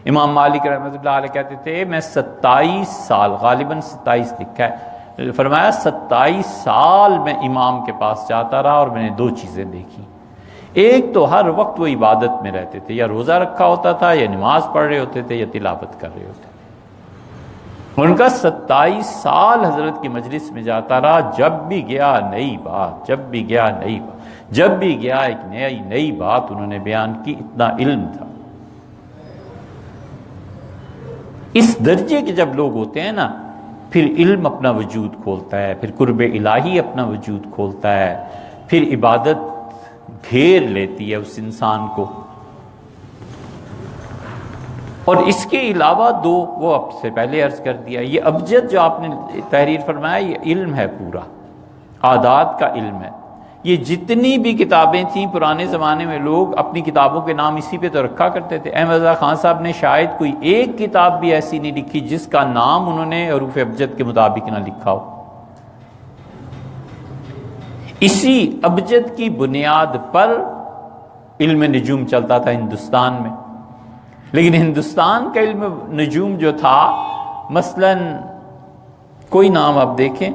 امام مالک رحمۃ اللہ علیہ کہتے تھے میں 27 سال، غالباً 27 لکھا ہے، فرمایا 27 سال میں امام کے پاس جاتا رہا اور میں نے دو چیزیں دیکھی۔ ایک تو ہر وقت وہ عبادت میں رہتے تھے، یا روزہ رکھا ہوتا تھا، یا نماز پڑھ رہے ہوتے تھے، یا تلاوت کر رہے ہوتے تھے۔ ان کا 27 سال حضرت کی مجلس میں جاتا رہا، جب بھی گیا نئی بات، جب بھی گیا نئی بات، جب بھی گیا ایک نئی بات انہوں نے بیان کی، اتنا علم تھا۔ اس درجے کے جب لوگ ہوتے ہیں نا، پھر علم اپنا وجود کھولتا ہے، پھر قرب الہی اپنا وجود کھولتا ہے، پھر عبادت گھیر لیتی ہے اس انسان کو۔ اور اس کے علاوہ دو وہ آپ سے پہلے عرض کر دیا، یہ ابجد جو آپ نے تحریر فرمایا یہ علم ہے، پورا عادات کا علم ہے۔ یہ جتنی بھی کتابیں تھیں پرانے زمانے میں، لوگ اپنی کتابوں کے نام اسی پہ تو رکھا کرتے تھے۔ احمد رضا خان صاحب نے شاید کوئی ایک کتاب بھی ایسی نہیں لکھی جس کا نام انہوں نے حروف ابجد کے مطابق نہ لکھا ہو۔ اسی ابجد کی بنیاد پر علم نجوم چلتا تھا ہندوستان میں، لیکن ہندوستان کا علم نجوم جو تھا، مثلاً کوئی نام آپ دیکھیں،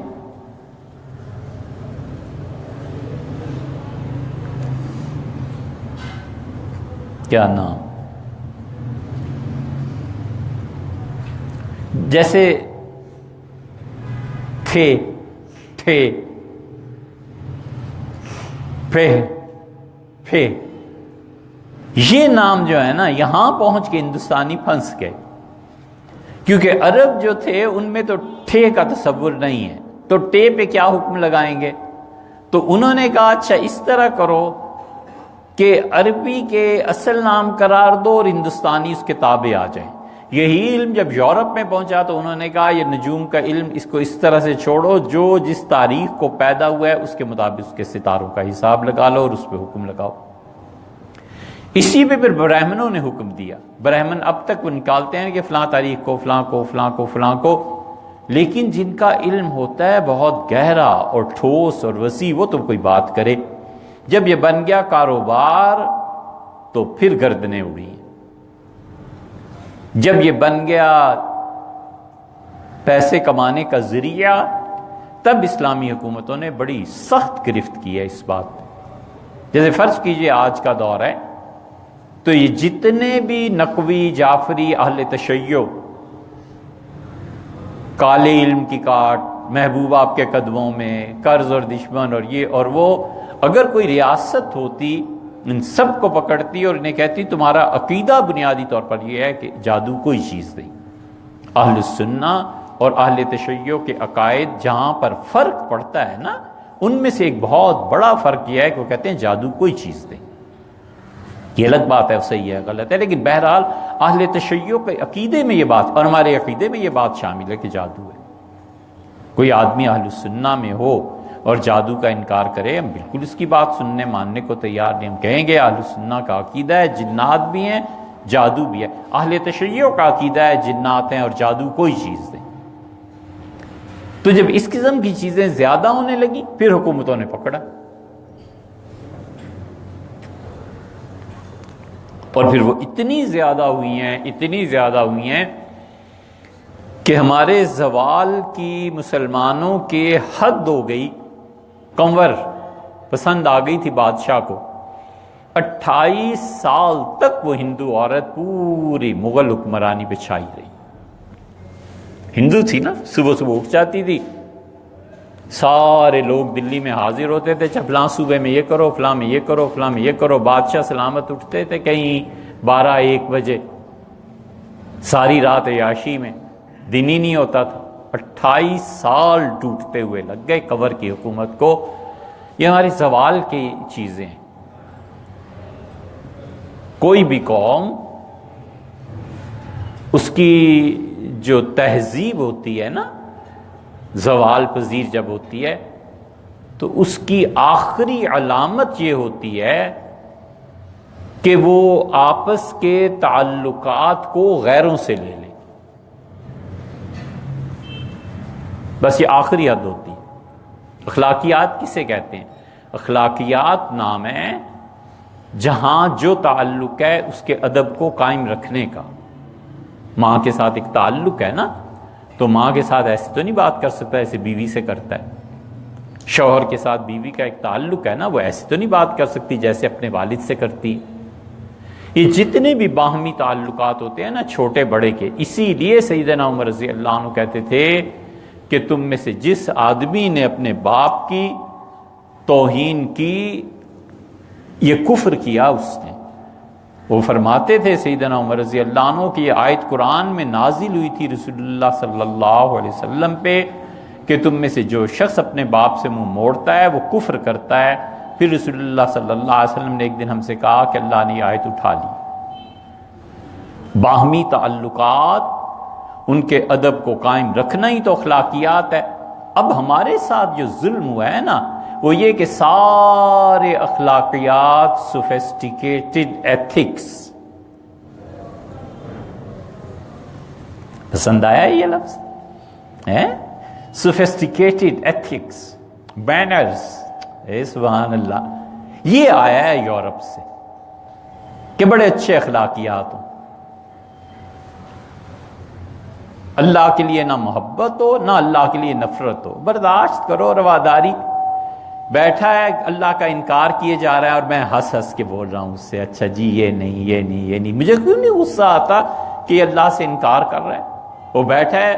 کیا نام، جیسے تھے پھے، یہ نام جو ہے نا، یہاں پہنچ کے ہندوستانی پھنس گئے، کیونکہ عرب جو تھے ان میں تو ٹھے کا تصور نہیں ہے، تو ٹے پہ کیا حکم لگائیں گے؟ تو انہوں نے کہا اچھا اس طرح کرو کہ عربی کے اصل نام قرار دو اور ہندوستانی اس کے تابع آ جائیں۔ یہی علم جب یورپ میں پہنچا تو انہوں نے کہا یہ نجوم کا علم اس کو اس طرح سے چھوڑو، جو جس تاریخ کو پیدا ہوا ہے اس کے مطابق اس کے ستاروں کا حساب لگا لو اور اس پہ حکم لگاؤ۔ اسی پہ پھر برہمنوں نے حکم دیا۔ برہمن اب تک وہ نکالتے ہیں کہ فلاں تاریخ کو فلاں کو فلاں کو فلاں کو، لیکن جن کا علم ہوتا ہے بہت گہرا اور ٹھوس اور وسیع، وہ تو کوئی بات کرے۔ جب یہ بن گیا کاروبار تو پھر گردنیں اڑی، جب یہ بن گیا پیسے کمانے کا ذریعہ، تب اسلامی حکومتوں نے بڑی سخت گرفت کی ہے اس بات پہ۔ جیسے فرض کیجئے آج کا دور ہے تو یہ جتنے بھی نقوی جعفری اہل تشیع، کالے علم کی کاٹ، محبوب آپ کے قدموں میں، قرض اور دشمن اور یہ اور وہ، اگر کوئی ریاست ہوتی ان سب کو پکڑتی اور انہیں کہتی تمہارا عقیدہ بنیادی طور پر یہ ہے کہ جادو کوئی چیز نہیں۔ اہل سنہ اور اہل تشیع کے عقائد جہاں پر فرق پڑتا ہے نا، ان میں سے ایک بہت بڑا فرق یہ ہے کہ وہ کہتے ہیں جادو کوئی چیز نہیں۔ یہ الگ بات ہے، صحیح ہے غلط ہے، لیکن بہرحال اہل تشیع کے عقیدے میں یہ بات، اور ہمارے عقیدے میں یہ بات شامل ہے کہ جادو ہے۔ کوئی آدمی اہل سنہ میں ہو اور جادو کا انکار کرے، ہم بالکل اس کی بات سننے ماننے کو تیار نہیں۔ ہم کہیں گے اہل سنہ کا عقیدہ ہے جنات بھی ہیں جادو بھی ہے، اہل تشیع کا عقیدہ ہے جنات ہیں اور جادو کوئی چیز نہیں۔ تو جب اس قسم کی چیزیں زیادہ ہونے لگی پھر حکومتوں نے پکڑا، اور پھر وہ اتنی زیادہ ہوئی ہیں کہ ہمارے زوال کی مسلمانوں کے حد ہو گئی، کنور پسند آ گئی تھی بادشاہ کو۔ 28 سال تک وہ ہندو عورت پوری مغل حکمرانی پہ چھائی رہی، ہندو تھی نا، صبح صبح اٹھ جاتی تھی، سارے لوگ دلی میں حاضر ہوتے تھے، فلاں صوبے میں یہ کرو، فلاں میں یہ کرو، فلاں میں یہ کرو، بادشاہ سلامت اٹھتے تھے کہیں 12-1 بجے، ساری رات عیاشی میں، دن ہی نہیں ہوتا تھا۔ 28 سال ٹوٹتے ہوئے لگ گئے کنور کی حکومت کو۔ یہ ہمارے زوال کی چیزیں ہیں۔ کوئی بھی قوم، اس کی جو تہذیب ہوتی ہے نا، زوال پذیر جب ہوتی ہے تو اس کی آخری علامت یہ ہوتی ہے کہ وہ آپس کے تعلقات کو غیروں سے لے لے۔ بس یہ آخری حد ہوتی ہے۔ اخلاقیات کسے کہتے ہیں؟ اخلاقیات نام ہے جہاں جو تعلق ہے اس کے ادب کو قائم رکھنے کا۔ ماں کے ساتھ ایک تعلق ہے نا، تو ماں کے ساتھ ایسے تو نہیں بات کر سکتا ایسے بیوی سے کرتا ہے۔ شوہر کے ساتھ بیوی کا ایک تعلق ہے نا، وہ ایسے تو نہیں بات کر سکتی جیسے اپنے والد سے کرتی۔ یہ جتنے بھی باہمی تعلقات ہوتے ہیں نا چھوٹے بڑے کے، اسی لیے سیدنا عمر رضی اللہ عنہ کہتے تھے کہ تم میں سے جس آدمی نے اپنے باپ کی توہین کی یہ کفر کیا اس نے۔ وہ فرماتے تھے سیدنا عمر رضی اللہ عنہ کی یہ آیت قرآن میں نازل ہوئی تھی رسول اللہ صلی اللہ علیہ وسلم پہ کہ تم میں سے جو شخص اپنے باپ سے منہ موڑتا ہے وہ کفر کرتا ہے۔ پھر رسول اللہ صلی اللہ علیہ وسلم نے ایک دن ہم سے کہا کہ اللہ نے یہ آیت اٹھا لی۔ باہمی تعلقات ان کے ادب کو قائم رکھنا ہی تو اخلاقیات ہے۔ اب ہمارے ساتھ جو ظلم ہوا ہے نا وہ یہ کہ سارے اخلاقیات سوفیسٹیکیٹڈ ایتھکس، پسند آیا یہ لفظ ہے؟ سوفیسٹیکیٹڈ ایتھکس، مینرز، سبحان اللہ، یہ آیا ہے یورپ سے کہ بڑے اچھے اخلاقیات ہوں۔ اللہ کے لیے نہ محبت ہو نہ اللہ کے لیے نفرت ہو، برداشت کرو، رواداری۔ بیٹھا ہے اللہ کا انکار کیے جا رہا ہے اور میں ہنس ہنس کے بول رہا ہوں اس سے، اچھا جی یہ نہیں یہ نہیں یہ نہیں۔ مجھے کیوں نہیں غصہ آتا کہ یہ اللہ سے انکار کر رہا ہے؟ وہ بیٹھا ہے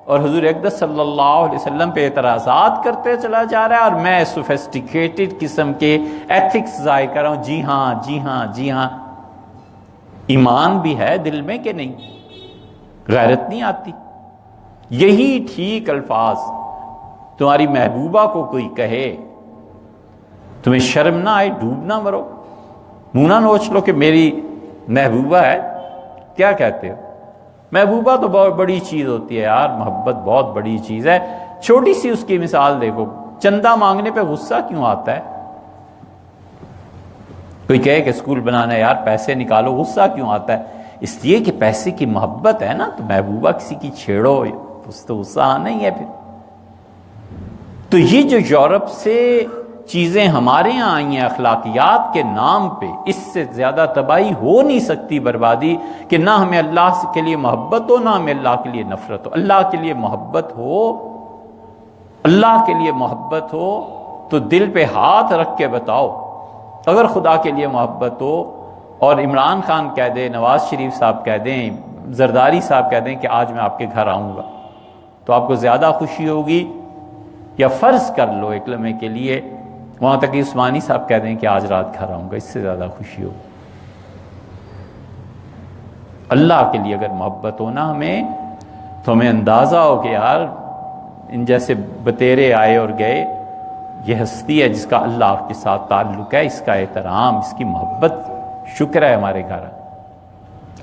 اور حضور اقدس صلی اللہ علیہ وسلم پہ اعتراضات کرتے چلا جا رہا ہے اور میں سوفیسٹیکیٹڈ قسم کے ایتھکس ظاہر کر رہا ہوں، جی ہاں جی ہاں جی ہاں۔ ایمان بھی ہے دل میں کہ نہیں؟ غیرت نہیں آتی؟ یہی ٹھیک الفاظ تمہاری محبوبہ کو کوئی کہے، تمہیں شرم نہ آئے، ڈوب نہ مرو، منہ نہ نوچ لو کہ میری محبوبہ ہے؟ کیا کہتے ہو؟ محبوبہ تو بہت بڑی چیز ہوتی ہے یار، محبت بہت بڑی چیز ہے۔ چھوٹی سی اس کی مثال دیکھو، چندہ مانگنے پہ غصہ کیوں آتا ہے؟ کوئی کہے کہ اسکول بنانا ہے یار پیسے نکالو، غصہ کیوں آتا ہے؟ اس لیے کہ پیسے کی محبت ہے نا، تو محبوبہ کسی کی چھیڑو اس تو غصہ آنا ہی ہے پھر۔ تو یہ جو یورپ سے چیزیں ہمارے ہاں آئی ہیں اخلاقیات کے نام پہ، اس سے زیادہ تباہی ہو نہیں سکتی، بربادی، کہ نہ ہمیں اللہ کے لیے محبت ہو نہ ہمیں اللہ کے لیے نفرت ہو۔ اللہ کے لیے محبت ہو، اللہ کے لیے محبت ہو تو دل پہ ہاتھ رکھ کے بتاؤ۔ اگر خدا کے لیے محبت ہو اور عمران خان کہہ دے، نواز شریف صاحب کہہ دیں، زرداری صاحب کہہ دیں کہ آج میں آپ کے گھر آؤں گا، تو آپ کو زیادہ خوشی ہوگی؟ یا فرض کر لو ایک لمحے کے لیے وہاں تک کہ عثمانی صاحب کہہ دیں کہ آج رات گھر آؤں گا، اس سے زیادہ خوشی ہوگی؟ اللہ کے لیے اگر محبت ہو نا ہمیں، تو ہمیں اندازہ ہو کہ یار ان جیسے بتیرے آئے اور گئے، یہ ہستی ہے جس کا اللہ کے ساتھ تعلق ہے، اس کا احترام، اس کی محبت، شکر ہے ہمارے گھر۔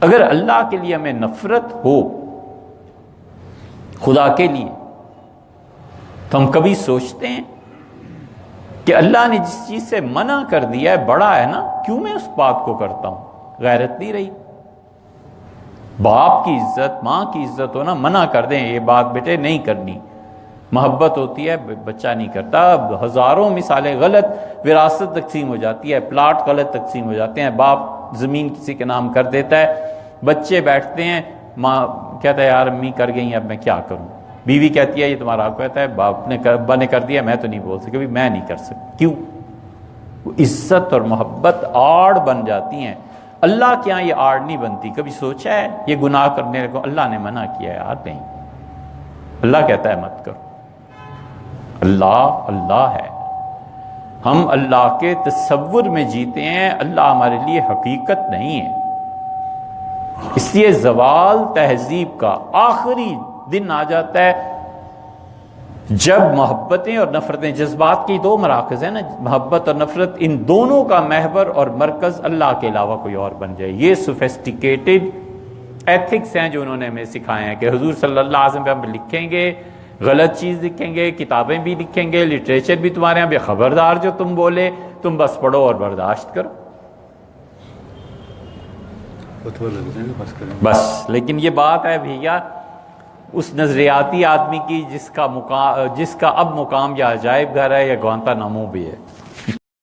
اگر اللہ کے لیے ہمیں نفرت ہو، خدا کے لیے، تو ہم کبھی سوچتے ہیں کہ اللہ نے جس چیز سے منع کر دیا ہے بڑا ہے نا، کیوں میں اس بات کو کرتا ہوں؟ غیرت نہیں رہی؟ باپ کی عزت، ماں کی عزت ہو نا، منع کر دیں یہ بات بیٹے نہیں کرنی، محبت ہوتی ہے بچہ نہیں کرتا۔ ہزاروں مثالیں، غلط وراثت تقسیم ہو جاتی ہے، پلاٹ غلط تقسیم ہو جاتے ہیں، باپ زمین کسی کے نام کر دیتا ہے، بچے بیٹھتے ہیں، ماں کہتا ہے یار امی کر گئی اب میں کیا کروں، بیوی کہتی ہے یہ تمہارا حق، کہتا ہے باپ نے ابا نے کر دیا میں تو نہیں بول سکتا، میں نہیں کر سکتا۔ کیوں؟ عزت اور محبت آڑ بن جاتی ہیں، اللہ کے یہاں یہ آڑ نہیں بنتی۔ کبھی سوچا ہے یہ گناہ کرنے کو اللہ نے منع کیا ہے؟ یار نہیں، اللہ کہتا ہے مت کرو۔ اللہ اللہ ہے، ہم اللہ کے تصور میں جیتے ہیں، اللہ ہمارے لیے حقیقت نہیں ہے۔ اس لیے زوال تہذیب کا آخری دن آ جاتا ہے جب محبتیں اور نفرتیں، جذبات کی دو مراکز ہیں نا، محبت اور نفرت، ان دونوں کا محور اور مرکز اللہ کے علاوہ کوئی اور بن جائے۔ یہ سوفیسٹیکیٹڈ ایتھکس ہیں جو انہوں نے ہمیں سکھائے ہیں کہ حضور صلی اللہ علیہ وسلم پہ ہم لکھیں گے، غلط چیز لکھیں گے، کتابیں بھی لکھیں گے، لٹریچر بھی تمہارے یہاں، بے خبردار جو تم بولے تم بس پڑھو اور برداشت کرو بس۔ لیکن یہ بات ہے بھیا اس نظریاتی آدمی کی جس کا اب مقام یا عجائب گھر ہے یا گوانتانامو بھی ہے.